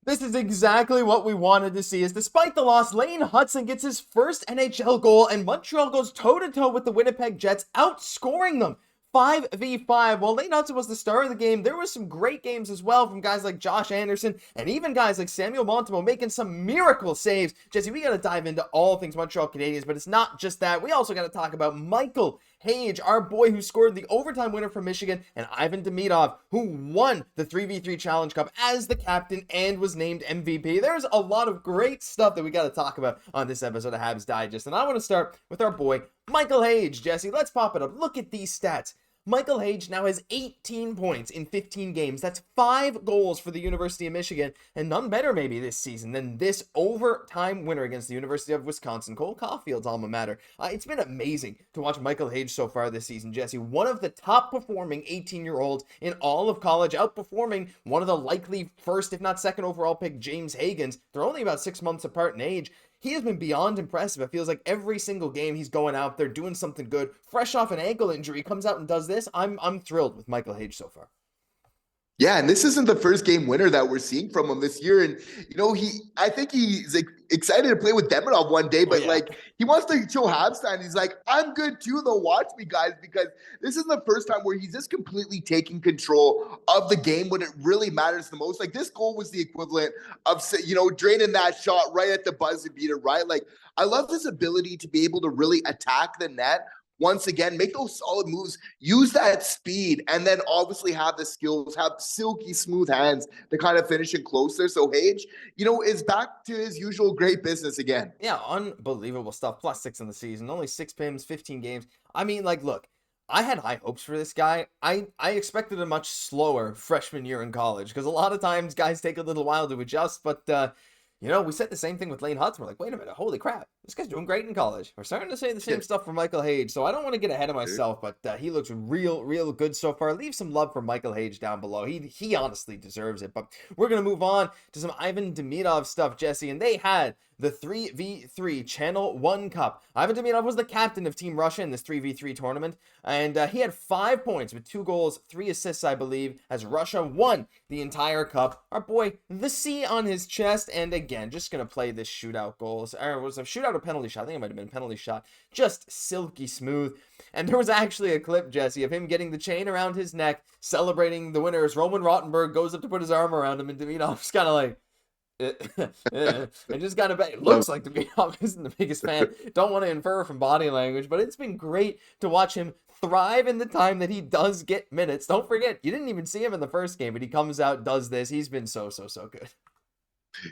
This is exactly what we wanted to see, as despite the loss, Lane Hutson gets his first NHL goal, and Montreal goes toe-to-toe with the Winnipeg Jets, outscoring them 5v5. While Lane Hutson was the star of the game, there were some great games as well from guys like Josh Anderson, and even guys like Samuel Montembeault making some miracle saves. Jesse, we got to dive into all things Montreal Canadiens, but it's not just that. We also got to talk about Michael Hage, our boy who scored the overtime winner for Michigan, and Ivan Demidov, who won the 3v3 Challenge Cup as the captain and was named MVP. There's a lot of great stuff that we got to talk about on this episode of Habs Digest, and I want to start with our boy, Michael Hage. Jesse, let's pop it up. Look at these stats. Michael Hage now has 18 points in 15 games. That's 5 goals for the University of Michigan, and none better maybe this season than this overtime winner against the University of Wisconsin, Cole Caufield's alma mater. It's been amazing to watch Michael Hage so far this season, Jesse. One of the top performing 18-year-olds in all of college, outperforming one of the likely first, if not second overall pick, James Hagens. They're only about 6 months apart in age. He has been beyond impressive. It feels like every single game he's going out there doing something good. Fresh off an ankle injury, comes out and does this. I'm thrilled with Michael Hage so far. Yeah, and this isn't the first game winner that we're seeing from him this year. And, I think he's excited to play with Demidov one day, but he wants to show Habs time. He's like, I'm good too, though. Watch me, guys, because this is the first time where he's just completely taking control of the game when it really matters the most. Like, this goal was the equivalent of, draining that shot right at the buzzer beater, right? Like, I love his ability to be able to really attack the net. Once again, make those solid moves, use that speed, and then obviously have the skills, have silky smooth hands to kind of finish it closer. So Hage, is back to his usual great business again. Yeah, unbelievable stuff. +6 in the season, only 6 PIMs, 15 games. I mean, look, I had high hopes for this guy. I expected a much slower freshman year in college, because a lot of times guys take a little while to adjust, but we said the same thing with Lane Hutson. We're like, wait a minute, holy crap, this guy's doing great in college. We're starting to say the same stuff for Michael Hage, so I don't want to get ahead of myself, but he looks real good so far. Leave some love for Michael Hage down below. He honestly deserves it, but we're going to move on to some Ivan Demidov stuff, Jesse, and they had the 3v3 Channel 1 Cup. Ivan Demidov was the captain of Team Russia in this 3v3 tournament, and he had 5 points with 2 goals, 3 assists, I believe, as Russia won the entire cup. Our boy, the C on his chest, and again, just going to play this shootout goals. Or it was a shootout or penalty shot. I think it might have been a penalty shot. Just silky smooth. And there was actually a clip, Jesse, of him getting the chain around his neck, celebrating the winner as Roman Rottenberg goes up to put his arm around him, and Demidov's kind of like, and just kind of it looks like Demidov isn't the biggest fan. Don't want to infer from body language, but it's been great to watch him thrive in the time that he does get minutes. Don't forget, you didn't even see him in the first game, but he comes out, does this. He's been so good.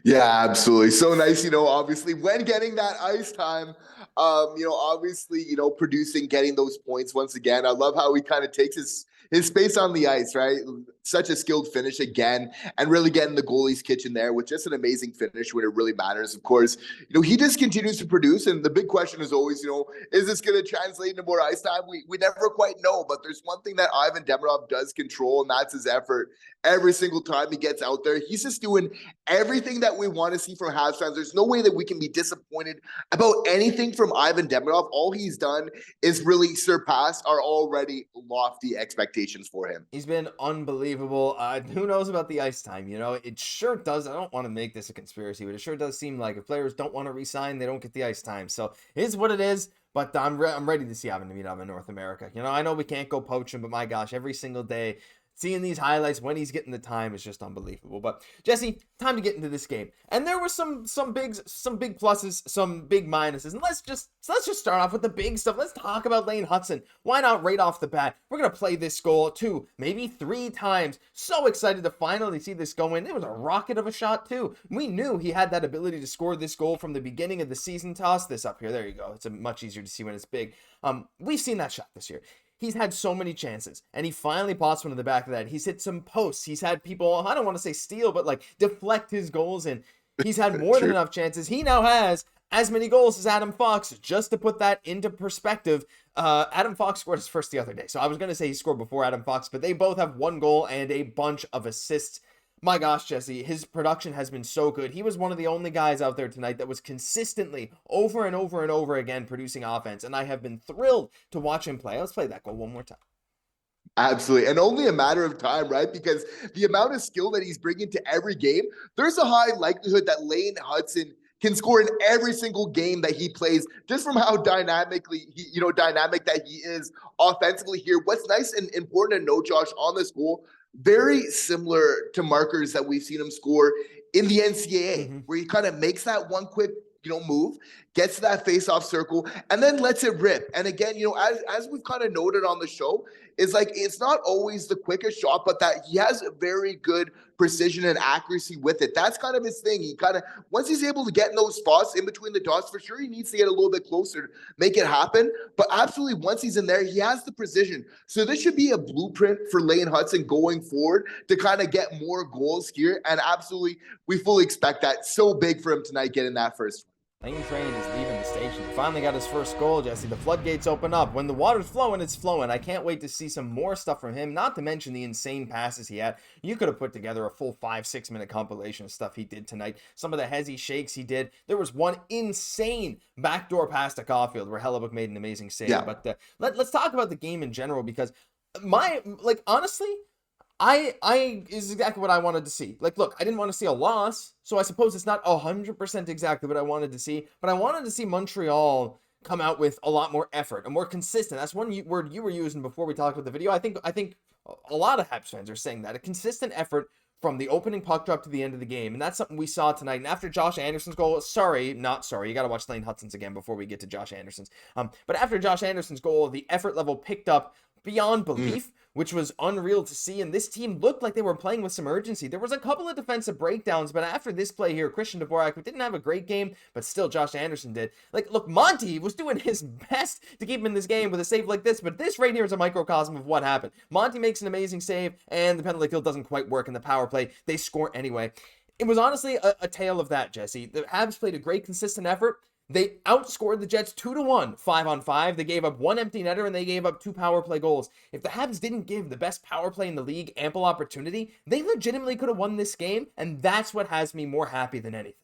Yeah, absolutely. So nice, obviously when getting that ice time, obviously, producing, getting those points once again. I love how he kind of takes his space on the ice, right? Such a skilled finish again, and really getting the goalie's kitchen there with just an amazing finish when it really matters. Of course, he just continues to produce, and the big question is always, is this going to translate into more ice time? We never quite know, but there's one thing that Ivan Demidov does control, and that's his effort. Every single time he gets out there, he's just doing everything that we want to see from Habs fans. There's no way that we can be disappointed about anything from Ivan Demidov. All he's done is really surpass our already lofty expectations for him. He's been unbelievable. Who knows about the ice time? It sure does. I don't want to make this a conspiracy, but it sure does seem like if players don't want to re-sign, they don't get the ice time. So it is what it is. But I'm ready to see Ivan Demidov in North America. I know we can't go poach him, but my gosh, every single day, seeing these highlights when he's getting the time is just unbelievable. But Jesse, time to get into this game. And there were some big pluses, some big minuses. And let's just start off with the big stuff. Let's talk about Lane Hutson. Why not right off the bat? We're gonna play this goal 2, maybe 3 times. So excited to finally see this go in. It was a rocket of a shot too. We knew he had that ability to score this goal from the beginning of the season. Toss this up here. There you go. It's much easier to see when it's big. We've seen that shot this year. He's had so many chances, and he finally pops one in the back of that. He's hit some posts. He's had people, I don't want to say steal, but deflect his goals, and he's had more than enough chances. He now has as many goals as Adam Fox. Just to put that into perspective, Adam Fox scored his first the other day. So I was going to say he scored before Adam Fox, but they both have 1 goal and a bunch of assists. My gosh, Jesse, his production has been so good. He was one of the only guys out there tonight that was consistently over and over again producing offense, and I have been thrilled to watch him play. Let's play that goal one more time. Absolutely. And only a matter of time, right? Because the amount of skill that he's bringing to every game, there's a high likelihood that Lane Hutson can score in every single game that he plays, just from how dynamic that he is offensively here. What's nice and important to note, Josh, on this goal, very similar to markers that we've seen him score in the NCAA, where he kind of makes that one quick move, gets to that face-off circle, and then lets it rip. And again, as we've kind of noted on the show, is like it's not always the quickest shot, but that he has a very good precision and accuracy with it. That's kind of his thing. He kind of, once he's able to get in those spots in between the dots, for sure he needs to get a little bit closer to make it happen. But absolutely, once he's in there, he has the precision. So this should be a blueprint for Lane Hutson going forward to kind of get more goals here. And absolutely, we fully expect that. So big for him tonight getting that first. Lane Train is leaving the station. He finally got his first goal, Jesse. The floodgates open up. When the water's flowing, it's flowing. I can't wait to see some more stuff from him, not to mention the insane passes he had. You could have put together a full 5-6 minute compilation of stuff he did tonight. Some of the hezzy shakes he did. There was one insane backdoor pass to Caufield where Hellebuyck made an amazing save. Yeah. But let's talk about the game in general, because honestly, I is exactly what I wanted to see. Look, I didn't want to see a loss, so I suppose it's not 100% exactly what I wanted to see, but I wanted to see Montreal come out with a lot more effort, a more consistent. That's one word you were using before we talked about the video. I think a lot of Habs fans are saying that. A consistent effort from the opening puck drop to the end of the game, and that's something we saw tonight. And after Josh Anderson's goal, you got to watch Lane Hutson's again before we get to Josh Anderson's. But after Josh Anderson's goal, the effort level picked up beyond belief, which was unreal to see. And this team looked like they were playing with some urgency. There was a couple of defensive breakdowns, but after this play here, Christian Dvorak, who didn't have a great game, but still Josh Anderson did. Look, Monty was doing his best to keep him in this game with a save like this, but this right here is a microcosm of what happened. Monty makes an amazing save, and the penalty kill doesn't quite work in the power play. They score anyway. It was honestly a tale of that, Jesse. The Habs played a great, consistent effort. They outscored the Jets 2-1, 5-on-5. They gave up one empty netter, and they gave up 2 power play goals. If the Habs didn't give the best power play in the league ample opportunity, they legitimately could have won this game, and that's what has me more happy than anything.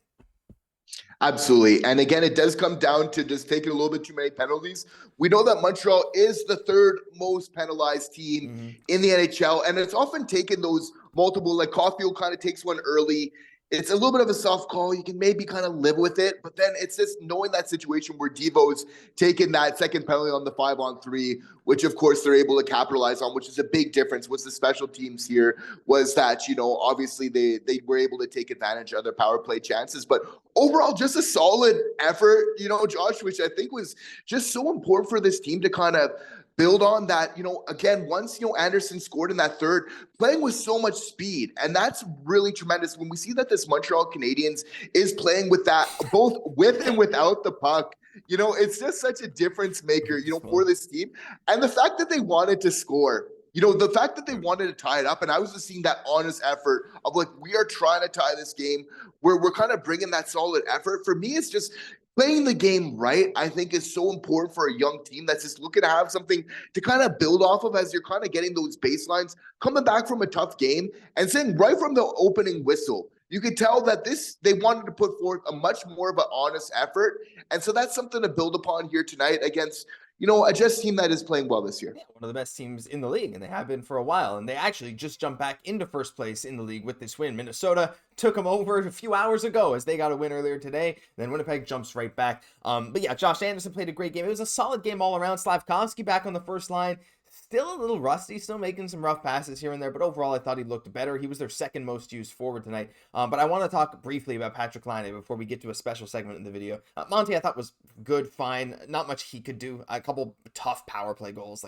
Absolutely. And again, it does come down to just taking a little bit too many penalties. We know that Montreal is the 3rd most penalized team in the NHL, and it's often taken those multiple, Caufield kind of takes one early. It's a little bit of a soft call. You can maybe kind of live with it, but then it's just knowing that situation where Devo's taken that second penalty on the 5-on-3, which of course they're able to capitalize on, which is a big difference. What's the special teams here was that, obviously they were able to take advantage of their power play chances, but overall just a solid effort, Josh, which I think was just so important for this team to kind of build on that, again, once, Anderson scored in that third, playing with so much speed. And that's really tremendous when we see that this Montreal Canadiens is playing with that, both with and without the puck. It's just such a difference maker, for this team. And the fact that they wanted to score, the fact that they wanted to tie it up, and I was just seeing that honest effort of we are trying to tie this game, where we're kind of bringing that solid effort. For me, it's just playing the game right, I think, is so important for a young team that's just looking to have something to kind of build off of as you're kind of getting those baselines, coming back from a tough game, and saying right from the opening whistle, you could tell that they wanted to put forth a much more of an honest effort. And so that's something to build upon here tonight against, a Jets team that is playing well this year. Yeah, one of the best teams in the league, and they have been for a while. And they actually just jumped back into first place in the league with this win. Minnesota took them over a few hours ago as they got a win earlier today. Then Winnipeg jumps right back. But yeah, Josh Anderson played a great game. It was a solid game all around. Slafkovsky back on the first line. Still a little rusty, still making some rough passes here and there, but overall I thought he looked better. He was their second most used forward tonight. But I want to talk briefly about Patrik Laine before we get to a special segment in the video. Monty I thought was good, fine. Not much he could do. A couple tough power play goals.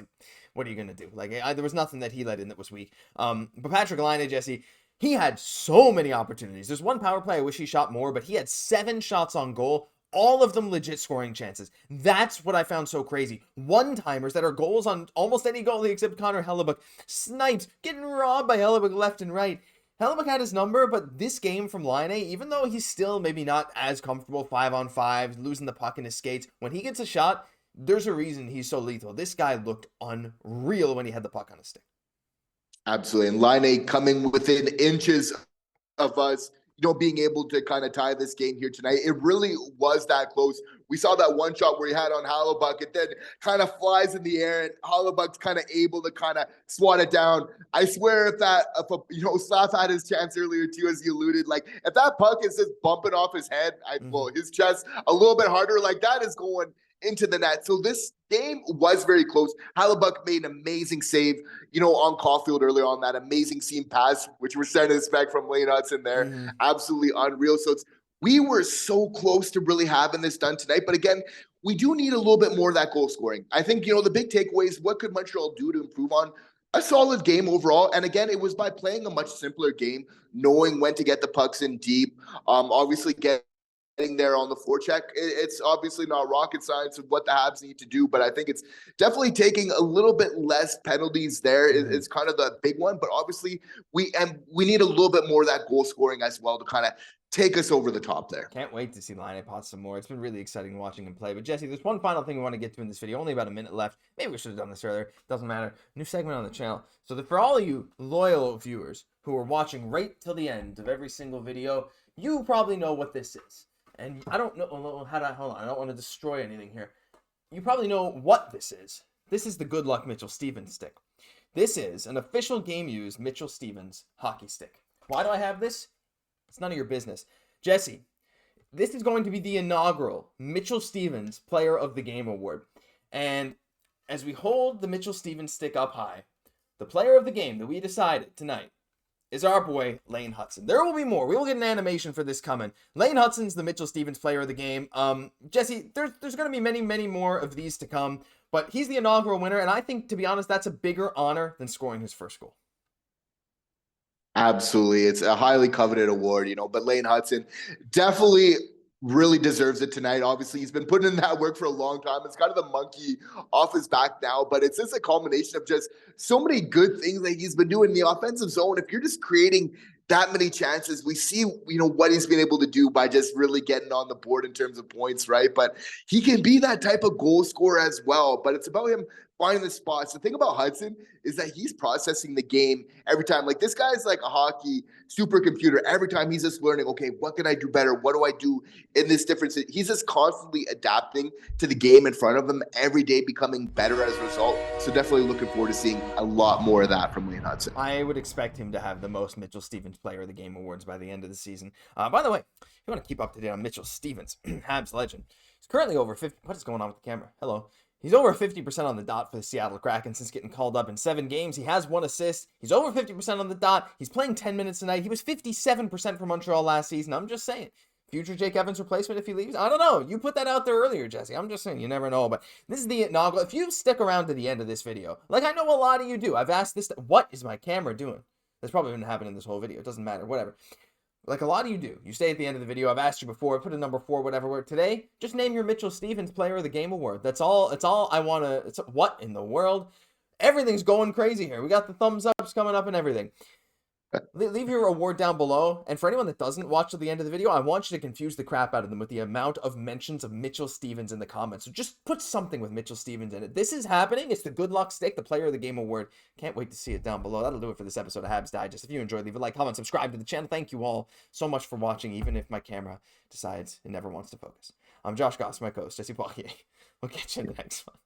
What are you going to do? There was nothing that he let in that was weak. But Patrik Laine, Jesse, he had so many opportunities. There's one power play I wish he shot more, but he had 7 shots on goal. All of them legit scoring chances. That's what I found so crazy. One-timers that are goals on almost any goalie except Connor Hellebuyck. Snipes, getting robbed by Hellebuyck left and right. Hellebuyck had his number, but this game from Laine, even though he's still maybe not as comfortable 5-on-5, losing the puck in his skates, when he gets a shot, there's a reason he's so lethal. This guy looked unreal when he had the puck on his stick. Absolutely. And Laine coming within inches of us being able to kind of tie this game here tonight. It really was that close. We saw that one shot where he had on Hellebuyck. It then kind of flies in the air, and Hellebuyck's kind of able to kind of swat it down. I swear, if Slav had his chance earlier too, as you alluded, like if that puck is just bumping off his head, his chest a little bit harder, like that is going into the net. So this game was very close. Hellebuyck made an amazing save, on Caufield earlier on that amazing seam pass, which we're starting to expect from Lane Hutson there. Absolutely unreal. So we were so close to really having this done tonight. But again, we do need a little bit more of that goal scoring. I think, the big takeaway is what could Montreal do to improve on a solid game overall. And again, it was by playing a much simpler game, knowing when to get the pucks in deep, obviously getting there on the forecheck. It's obviously not rocket science of what the Habs need to do, but I think it's definitely taking a little bit less penalties there. It's kind of the big one, but obviously we need a little bit more of that goal scoring as well to kind of take us over the top there. Can't wait to see Lane Hutson some more. It's been really exciting watching him play. But Jesse, there's one final thing we want to get to in this video. Only about a minute left. Maybe we should have done this earlier. Doesn't matter. New segment on the channel. So for all of you loyal viewers who are watching right till the end of every single video, you probably know what this is. And I don't know hold on. I don't want to destroy anything here. You probably know what this is. This is the Good Luck Mitchell Stevens stick. This is an official game-used Mitchell Stevens hockey stick. Why do I have this? It's none of your business. Jesse, this is going to be the inaugural Mitchell Stevens Player of the Game award. And as we hold the Mitchell Stevens stick up high, the player of the game that we decided tonight is our boy, Lane Hutson. There will be more. We will get an animation for this coming. Lane Hutson's the Mitchell Stevens Player of the Game. Jesse, there's going to be many, many more of these to come, but he's the inaugural winner, and I think, to be honest, that's a bigger honor than scoring his first goal. Absolutely. It's a highly coveted award, but Lane Hutson definitely really deserves it tonight. Obviously, he's been putting in that work for a long time. It's kind of the monkey off his back now, but it's just a culmination of just so many good things that he's been doing in the offensive zone. If you're just creating that many chances, we see, what he's been able to do by just really getting on the board in terms of points, right? But he can be that type of goal scorer as well, but it's about him finding the spots. The thing about Hutson is that he's processing the game every time. Like, this guy's like a hockey supercomputer. Every time he's just learning, okay, what can I do better? What do I do in this difference? He's just constantly adapting to the game in front of him every day, becoming better as a result. So definitely looking forward to seeing a lot more of that from Lane Hutson. I would expect him to have the most Mitchell Stevens Player of the Game awards by the end of the season. By the way, if you want to keep up to date on Mitchell Stevens, Habs legend, he's currently over 50. What is going on with the camera? Hello. He's over 50% on the dot for the Seattle Kraken since getting called up in 7 games. He has 1 assist. He's over 50% on the dot. He's playing 10 minutes tonight. He was 57% for Montreal last season. I'm just saying. Future Jake Evans replacement if he leaves? I don't know. You put that out there earlier, Jesse. I'm just saying. You never know. But this is the inaugural. If you stick around to the end of this video, like I know a lot of you do, I've asked this. What is my camera doing? That's probably been happening in this whole video. It doesn't matter. Whatever. Like a lot of you do. You stay at the end of the video. I've asked you before. Put a number 4, whatever. Today, just name your Mitchell Stevens Player of the Game award. That's all. It's all I want to. It's what in the world? Everything's going crazy here. We got the thumbs ups coming up and everything. Leave your award down below. And for anyone that doesn't watch to the end of the video, I want you to confuse the crap out of them with the amount of mentions of Mitchell Stevens in the comments. So just put something with Mitchell Stevens in it. This is happening. It's the Good Luck Stick, the Player of the Game award. Can't wait to see it down below. That'll do it for this episode of Habs Digest. If you enjoyed, leave a like, comment, subscribe to the channel. Thank you all so much for watching, even if my camera decides it never wants to focus. I'm Josh Gosse, my co-host, Jesse Poirier. We'll catch you in the next one.